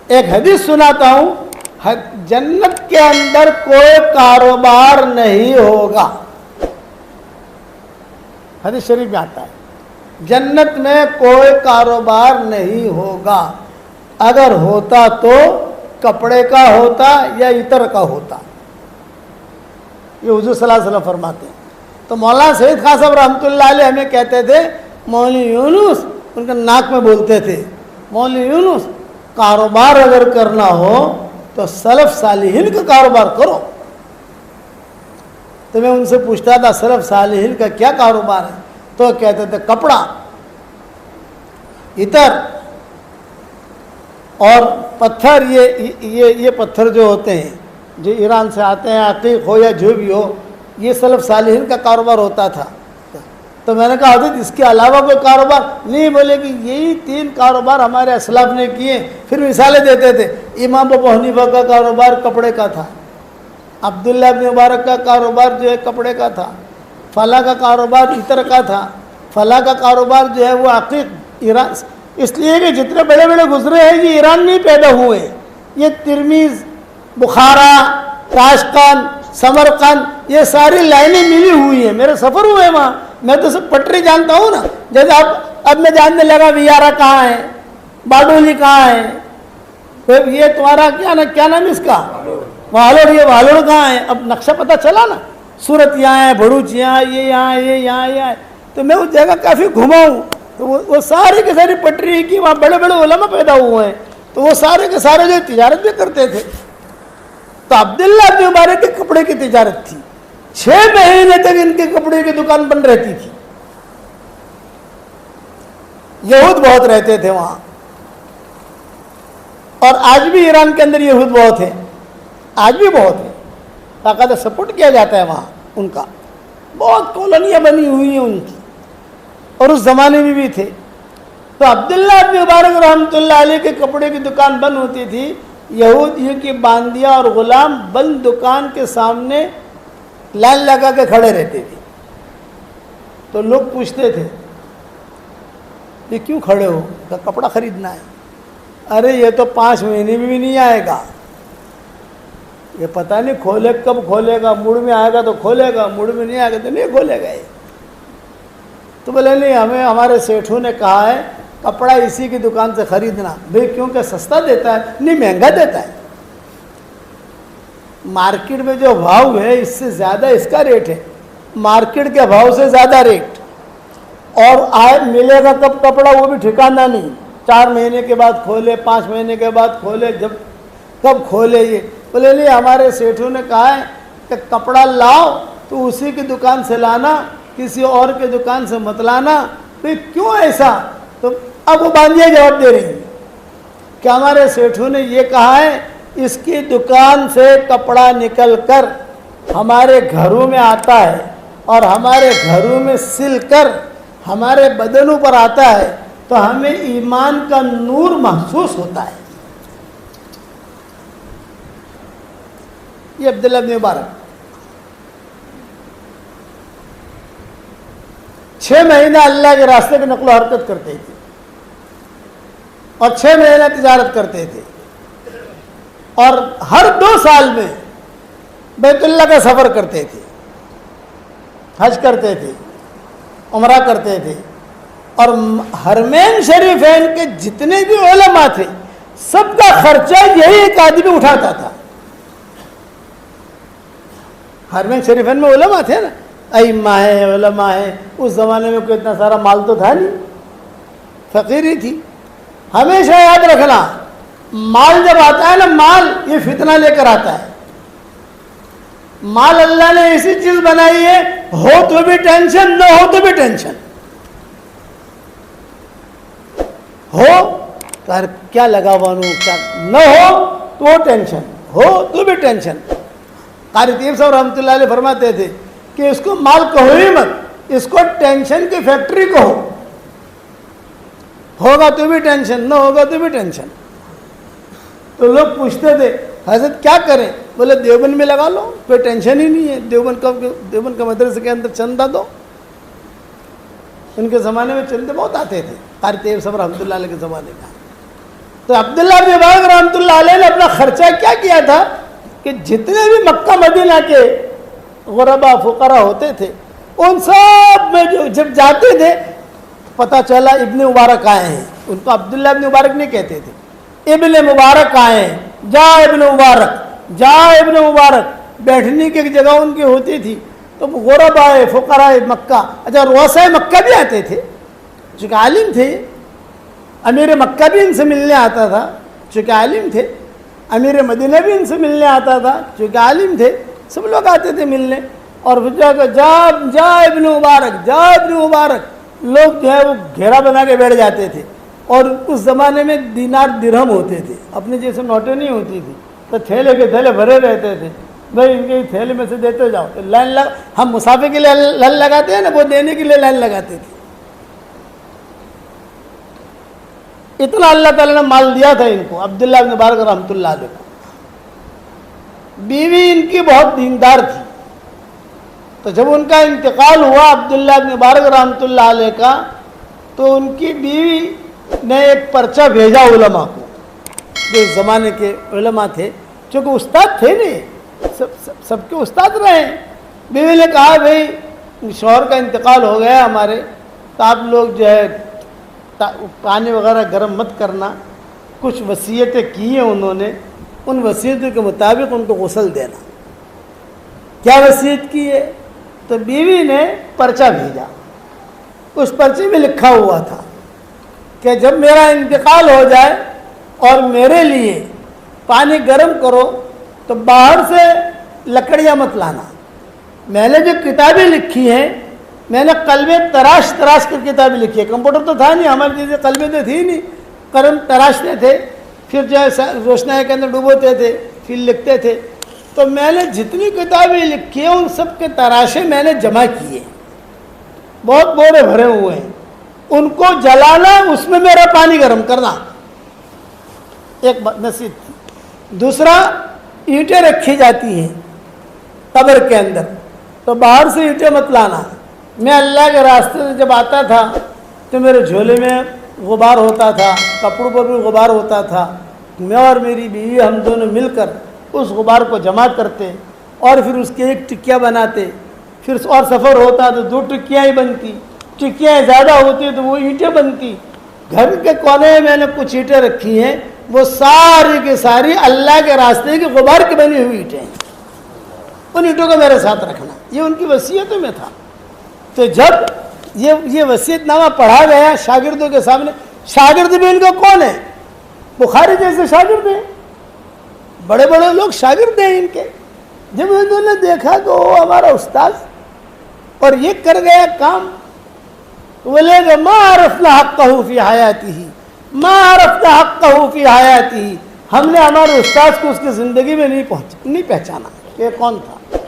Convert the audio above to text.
ایک حدیث سناتا ہوں, جنت کے اندر کوئی کاروبار نہیں ہوگا. حدیث شریف میں آتا ہے جنت میں کوئی کاروبار نہیں ہوگا, اگر ہوتا تو کپڑے کا ہوتا یا عطر کا ہوتا. یہ حضور صلی اللہ علیہ وسلم فرماتے ہیں. تو مولانا سید خان صاحب رحمۃ اللہ علیہ ہمیں کہتے تھے, مولوی یونس, ان کا ناک میں بولتے تھے, مولوی یونس کاروبار اگر کرنا ہو تو سلف صالحین کا کاروبار کرو. تو میں ان سے پوچھتا تھا سلف صالحین کا کیا کاروبار ہے, تو کہتے تھے کپڑا, عطر اور پتھر. یہ پتھر جو ہوتے ہیں جو ایران سے آتے ہیں, عقیق ہو یا جو بھی ہو, یہ سلف صالحین کا کاروبار ہوتا تھا. تو میں نے کہا حضرت اس کے علاوہ کوئی کاروبار نہیں؟ بولے کہ یہی 3 کاروبار ہمارے اسلاف نے کیے. پھر مثالیں دیتے تھے, امام ابو حنیفہ کا کاروبار کپڑے کا تھا, عبداللہ بن مبارک کا کاروبار جو ہے کپڑے کا تھا, فلاں کا کاروبار عطر کا تھا, فلاں کا کاروبار جو ہے وہ عقیق ایران. اس لیے کہ جتنے بڑے بڑے گزرے ہیں یہ ایران میں ہی پیدا ہوئے. یہ ترمیز, بخارا, تاشقند, سمرقند, یہ ساری لائنیں ملی ہوئی ہیں. میرے سفر ہوئے وہاں, میں تو سب پٹری جانتا ہوں نا. جیسے اب میں جاننے لگا ویارا کہاں ہے, باڈولی کہاں ہے, پھر یہ تمہارا کیا نام اس کا, والوڑ, یہ والوڑ کہاں ہے. اب نقشہ پتہ چلا نا, سورت یہاں ہے, بھروچ یہاں, یہ یہاں, یہ یہاں, یہ. تو میں اس جگہ کافی گھما ہوں. تو وہ ساری کے ساری پٹری کی, وہاں بڑے بڑے علماء پیدا ہوئے ہیں. تو وہ سارے کے سارے جو تجارت بھی کرتے تھے. تو عبداللہ بن مبارک کے کپڑے کی تجارت تھی. 6 مہینے تک ان کے کپڑے کی دکان بند رہتی تھی. یہود بہت رہتے تھے وہاں, اور آج بھی ایران کے اندر یہود بہت ہیں, آج بھی بہت ہیں. باقاعدہ سپورٹ کیا جاتا ہے وہاں ان کا. بہت کالونیاں بنی ہوئی ہیں ان کی, اور اس زمانے میں بھی تھے. تو عبداللہ بن مبارک رحمۃ اللہ علیہ کے کپڑے کی دکان بند ہوتی تھی. یہودیوں کی باندیاں اور غلام بند دکان کے سامنے لائن لگا کے کھڑے رہتے تھے. تو لوگ پوچھتے تھے یہ کیوں کھڑے ہو, کہ کپڑا خریدنا ہے. ارے یہ تو 5 مہینے میں بھی نہیں آئے گا, یہ پتہ نہیں کھولے کب کھولے گا, موڈ میں آئے گا تو کھولے گا, موڈ میں نہیں آئے گا تو نہیں کھولے گا. یہ تو بولے نہیں, ہمیں ہمارے سیٹھوں نے کہا ہے کپڑا اسی کی دکان سے خریدنا. بھئی کیونکہ سستا دیتا ہے, نہیں مہنگا دیتا ہے. مارکیٹ میں جو بھاؤ ہے اس سے زیادہ اس کا ریٹ ہے, مارکیٹ کے بھاؤ سے زیادہ ریٹ. اور ملے گا کب کپڑا وہ بھی ٹھکانہ نہیں, 4 مہینے کے بعد کھولے, 5 مہینے کے بعد کھولے, جب کب کھولے. یہ بولے نہیں, ہمارے سیٹھوں نے کہا ہے کہ کپڑا لاؤ تو اسی کی دکان سے لانا, کسی اور کے دکان سے مت لانا. پھر کیوں ایسا؟ تو اب وہ باندیاں جواب دے رہی ہیں کہ ہمارے سیٹھوں نے یہ کہا ہے اس کی دکان سے کپڑا نکل کر ہمارے گھروں میں آتا ہے, اور ہمارے گھروں میں سل کر ہمارے بدنوں پر آتا ہے, تو ہمیں ایمان کا نور محسوس ہوتا ہے. یہ عبداللہ بن مبارک 6 مہینہ اللہ کے راستے میں نقل و حرکت کرتے تھے, اور 6 مہینہ تجارت کرتے تھے, اور ہر 2 سال میں بیت اللہ کا سفر کرتے تھے, حج کرتے تھے, عمرہ کرتے تھے. اور حرمین شریفین کے جتنے بھی علماء تھے سب کا خرچہ یہی ایک آدمی اٹھاتا تھا. حرمین شریفین میں علماء تھے نا, ائمہ ہیں, علماء ہیں. اس زمانے میں کوئی اتنا سارا مال تو تھا نہیں, فقیری تھی. ہمیشہ یاد رکھنا, مال جب آتا ہے نا, مال یہ فتنہ لے کر آتا ہے. مال اللہ نے ایسی چیز بنائی ہے, ہو تو بھی ٹینشن, نہ ہو تو بھی ٹینشن. ہو تو کیا لگا وانو, کیا نہ ہو تو ٹینشن, ہو تو بھی ٹینشن. قاری طیب صاحب رحمۃ اللہ علیہ فرماتے تھے کہ اس کو مال کہو ہی مت, اس کو ٹینشن کی فیکٹری کہو. ہوگا تو بھی ٹینشن, نہ ہوگا تو بھی ٹینشن. تو لوگ پوچھتے تھے حضرت کیا کریں؟ بولے دیوبند میں لگا لو, کوئی ٹینشن ہی نہیں ہے. دیوبند کا مدرسے کے اندر چندہ دو. ان کے زمانے میں چندے بہت آتے تھے, قاری طیب صاحب رحمۃ اللہ علیہ کے زمانے کا. تو عبداللہ بن مبارک رحمۃ اللہ علیہ نے اپنا خرچہ کیا کیا تھا کہ جتنے بھی مکہ مدینہ کے غربا فقراء ہوتے تھے ان سب میں جب جاتے تھے پتہ چلا ابن مبارک آئے ہیں، ان کو عبداللہ ابن مبارک نہیں کہتے تھے، ابن مبارک آئے ہیں، جا ابن مبارک، جا ابن مبارک، بیٹھنے کی ایک جگہ ان کی ہوتی تھی۔ تو غربا فقراء مکہ، اچھا رؤساء مکہ بھی آتے تھے چونکہ عالم تھے، امیر مکہ بھی ان سے ملنے آتا تھا چونکہ عالم تھے، امیر مدینہ بھی ان سے ملنے آتا تھا چونکہ عالم تھے، سب لوگ آتے تھے ملنے۔ اور جا ابن مبارک، جا ابن مبارک، لوگ جو ہے وہ گھیرا بنا کے بیٹھ جاتے تھے۔ اور اس زمانے میں دینار درہم ہوتے تھے، اپنے جیسے نوٹیں نہیں ہوتی تھی، تو تھیلے کے تھیلے بھرے رہتے تھے، بھائی ان کے تھیلے میں سے دیتے جاؤ، لائن ہم مسافر کے لیے لائن لگاتے ہیں نا، وہ دینے کے لیے لائن لگاتے تھے۔ اتنا اللہ تعالیٰ نے مال دیا تھا ان کو، عبداللہ بن مبارک رحمۃ اللہ علیہ کو۔ بیوی ان کی بہت دیندار تھی، تو جب ان کا انتقال ہوا عبداللہ بن مبارک رحمۃ اللہ علیہ کا، تو ان کی بیوی نے ایک پرچہ بھیجا علماء کو، جو اس زمانے کے علماء تھے، چونکہ استاد تھے نہیں، سب کے استاد رہے۔ بیوی نے کہا بھئی شوہر کا انتقال ہو گیا ہمارے، تو آپ لوگ جو ہے پانی وغیرہ گرم مت کرنا، کچھ وصیتیں کی ہیں انہوں نے، ان وصیتوں کے مطابق ان کو غسل دینا۔ کیا وصیت کی ہے؟ تو بیوی نے پرچہ بھیجا، اس پرچے میں لکھا ہوا تھا کہ جب میرا انتقال ہو جائے اور میرے لیے پانی گرم کرو تو باہر سے لکڑیاں مت لانا۔ میں نے جو کتابیں لکھی ہیں، میں نے قلمیں تراش کر کتابیں لکھی ہے، کمپیوٹر تو تھا نہیں ہماری جیسے، قلمیں تو تھی نہیں، قلم تراشتے تھے، پھر جو ہے روشنائی کے اندر ڈوبوتے تھے، پھر لکھتے تھے۔ تو میں نے جتنی کتابیں لکھی ہیں ان سب کے تراشے میں نے جمع کیے، بہت بورے بھرے ہوئے ہیں، ان کو جلانا، اس میں میرا پانی گرم کرنا، ایک نصیحت تھی۔ دوسرا، اینٹیں رکھی جاتی ہیں قبر کے اندر، تو باہر سے اینٹیں مت لانا۔ میں اللہ کے راستے سے جب آتا تھا تو میرے جھولے میں غبار ہوتا تھا، کپڑوں پر بھی غبار ہوتا تھا، میں اور میری بیوی ہم دونوں مل کر اس غبار کو جمع کرتے اور پھر اس کی ایک ٹکیا بناتے، پھر اور سفر ہوتا تو 2 ٹکیاں ہی بنتی، ٹکیاں زیادہ ہوتی تو وہ اینٹیں بنتی۔ گھر کے کونے میں میں نے کچھ اینٹیں رکھی ہیں، وہ ساری کی ساری اللہ کے راستے کی غبار کی بنی ہوئی اینٹیں ہیں، ان اینٹوں کو میرے ساتھ رکھنا، یہ ان کی وصیتوں میں تھا۔ تو جب یہ وصیت نامہ پڑھا گیا شاگردوں کے سامنے، شاگرد بھی ان کو کون ہے؟ بخاری جیسے شاگرد ہیں، بڑے بڑے لوگ شاگرد ہیں ان کے۔ جب انہوں نے دیکھا کہ وہ ہمارا استاد اور یہ کر گیا کام، بولے کہ ما عرفنا حقہ فی حیاتہ، ما عرفنا حقہ فی حیاتہ، ہم نے ہمارے استاد کو اس کی زندگی میں نہیں پہچانا کہ کون تھا۔